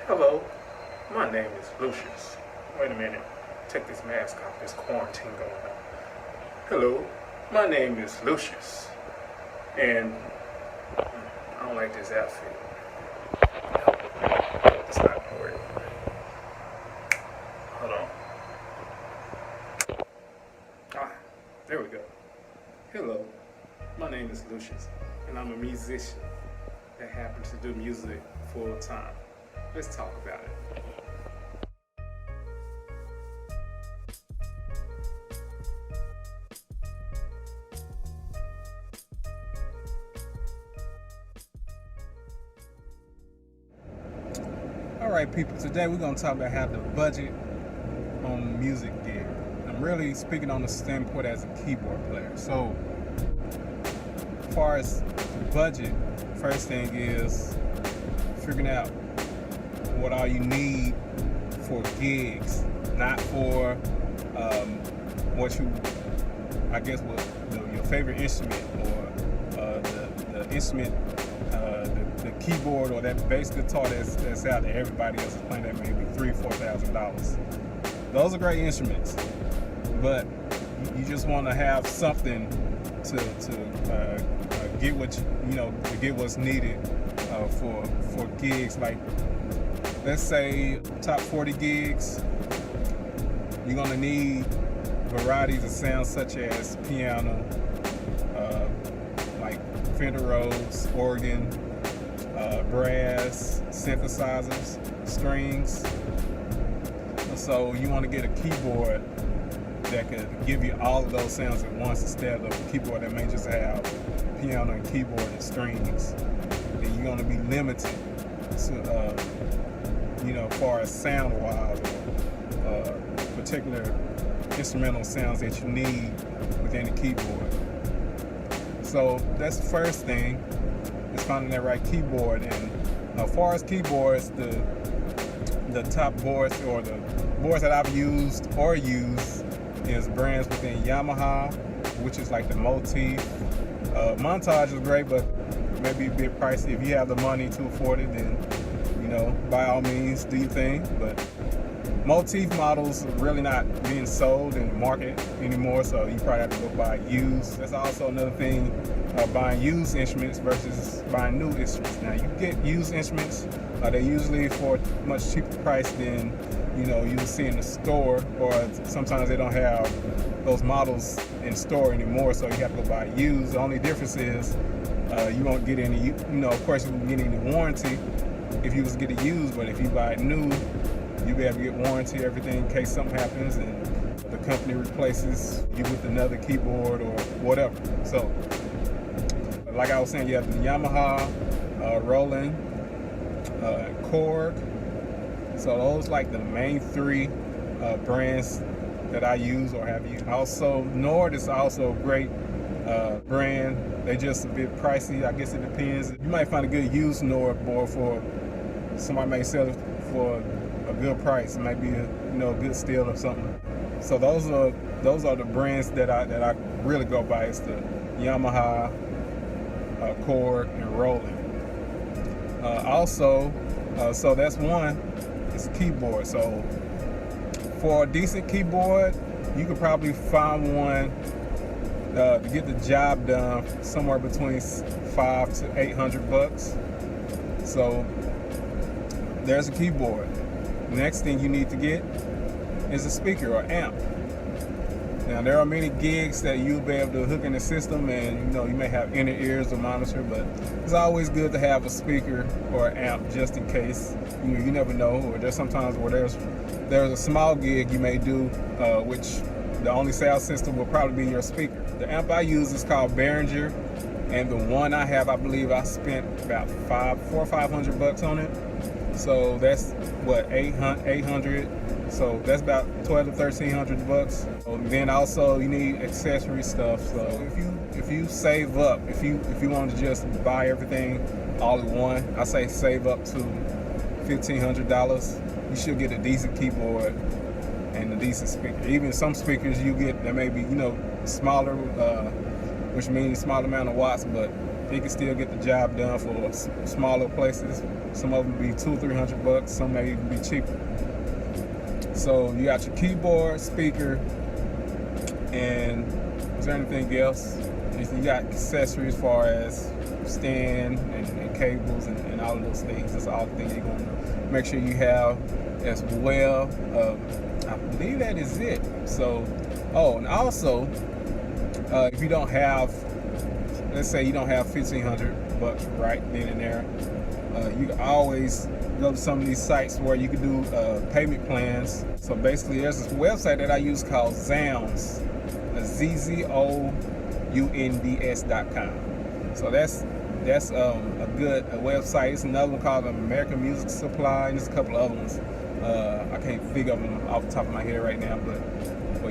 Hello, my name is Lucius. Wait a minute, take this mask off, there's quarantine going on. Hello, my name is Lucius, and I don't like this outfit. No, it's not gonna work. Hold on. Ah, there we go. Hello, my name is Lucius, and I'm a musician that happens to do music full time. Let's talk about it. Alright people, today we're going to talk about how to budget on music gear. I'm really speaking on the standpoint as a keyboard player. So, as far as the budget, first thing is figuring out what all you need for gigs, not for what you, I guess, your favorite instrument or the instrument, the keyboard or that bass guitar that's out there. Everybody else is playing that maybe $3,000-$4,000. Those are great instruments, but you just want to have something to get what to get what's needed for gigs. Like, let's say top 40 gigs, you're gonna need varieties of sounds such as piano, like Fender Rhodes, organ, brass, synthesizers, strings. So you want to get a keyboard that could give you all of those sounds at once instead of a keyboard that may just have piano and keyboard and strings. And you're going to be limited to, as far as sound-wise, particular instrumental sounds that you need within the keyboard. So that's the first thing, is finding that right keyboard. And as far as keyboards, the top boards or the boards that I've used or use is brands within Yamaha, which is like the Motif. Montage is great, but maybe a bit pricey. If you have the money to afford it, then by all means do your thing. But Motif models are really not being sold in the market anymore, so you probably have to go buy used. That's also another thing, buying used instruments versus buying new instruments. Now, you get used instruments, they're usually for a much cheaper price than you'll see in the store, or sometimes they don't have those models in store anymore, so you have to go buy used. The only difference is you won't get any, of course you won't get any warranty if you was to get it used, but if you buy it new, you'll be able to get warranty, everything, in case something happens and the company replaces you with another keyboard or whatever. So, like I was saying, you have the Yamaha, Roland, Korg. So those like the main three brands that I use or have used. Also, Nord is also a great brand. They're just a bit pricey. I guess it depends. You might find a good used Nord board for somebody may sell it for a good price. It might be a good steal or something. So those are the brands that I really go by. It's the Yamaha, Korg, and Roland. So that's one. It's a keyboard. So for a decent keyboard, you could probably find one to get the job done somewhere between $500 to $800. So there's a keyboard. Next thing you need to get is a speaker or amp. Now, there are many gigs that you'll be able to hook in the system, and you may have inner ears or monitor, but it's always good to have a speaker or amp just in case. You never know. Or there's sometimes where there's a small gig you may do, which the only sound system will probably be your speaker. The amp I use is called Behringer, and the one I have, I believe I spent about $400 or $500 on it. So that's what, 800. So that's about $1,200 to $1,300. So then also you need accessory stuff. So if you save up, if you want to just buy everything all at one, I say save up to $1,500. You should get a decent keyboard and a decent speaker. Even some speakers you get that may be smaller, which means smaller amount of watts, but It can still get the job done for smaller places. Some of them be $200-300. Some may even be cheaper. So you got your keyboard, speaker, and is there anything else? You got accessories as far as stand and cables and all of those things. That's all the things you're going to make sure you have as well. I believe that is it. So, and also, if you don't have, let's say you don't have $1,500 right then and there, you can always go to some of these sites where you can do payment plans. So basically, there's this website that I use called Zounds, ZZOUNDS.com. So that's a good website. It's another one called American Music Supply, and there's a couple of other ones. I can't think of them off the top of my head right now, but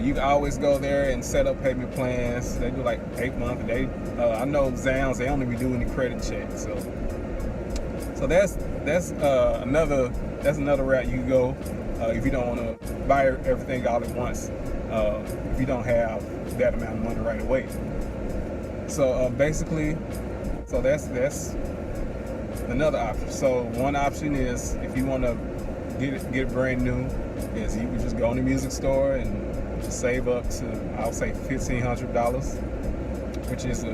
you can always go there and set up payment plans. They do like 8 months. I know Zounds, they only be doing the credit check. So that's another route you can go if you don't want to buy everything all at once. If you don't have that amount of money right away. So basically, that's another option. So one option is if you want to get it brand new, is you can just go in the music store and save up to, I would say, $1,500, which is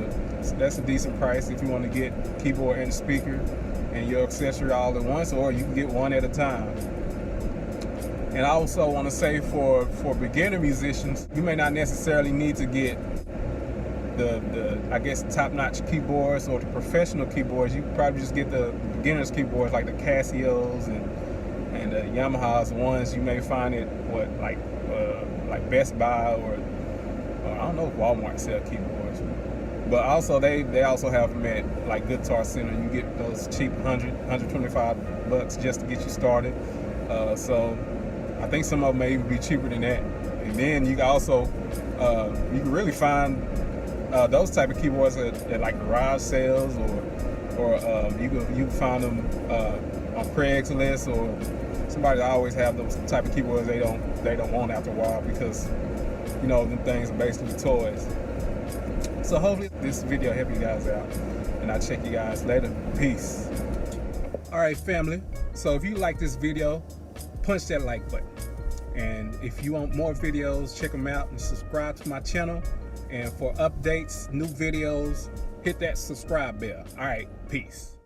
that's a decent price if you want to get keyboard and speaker and your accessory all at once, or you can get one at a time. And I also want to say for beginner musicians, you may not necessarily need to get the I guess top-notch keyboards or the professional keyboards. You can probably just get the beginners keyboards like the Casios and the Yamahas, ones you may find at like Best Buy or I don't know if Walmart sell keyboards. But also they also have them at like Guitar Center. You get those cheap $125 just to get you started. So I think some of them may even be cheaper than that. And then you can also you can really find those type of keyboards at like garage sales, or you can find them on Craigslist, or somebody always have those type of keyboards they don't want after a while, because them things are basically toys. So hopefully this video helped you guys out, and I'll check you guys later. Peace. All right, family. So if you like this video, punch that like button. And if you want more videos, check them out and subscribe to my channel. And for updates, new videos, hit that subscribe bell. All right, peace.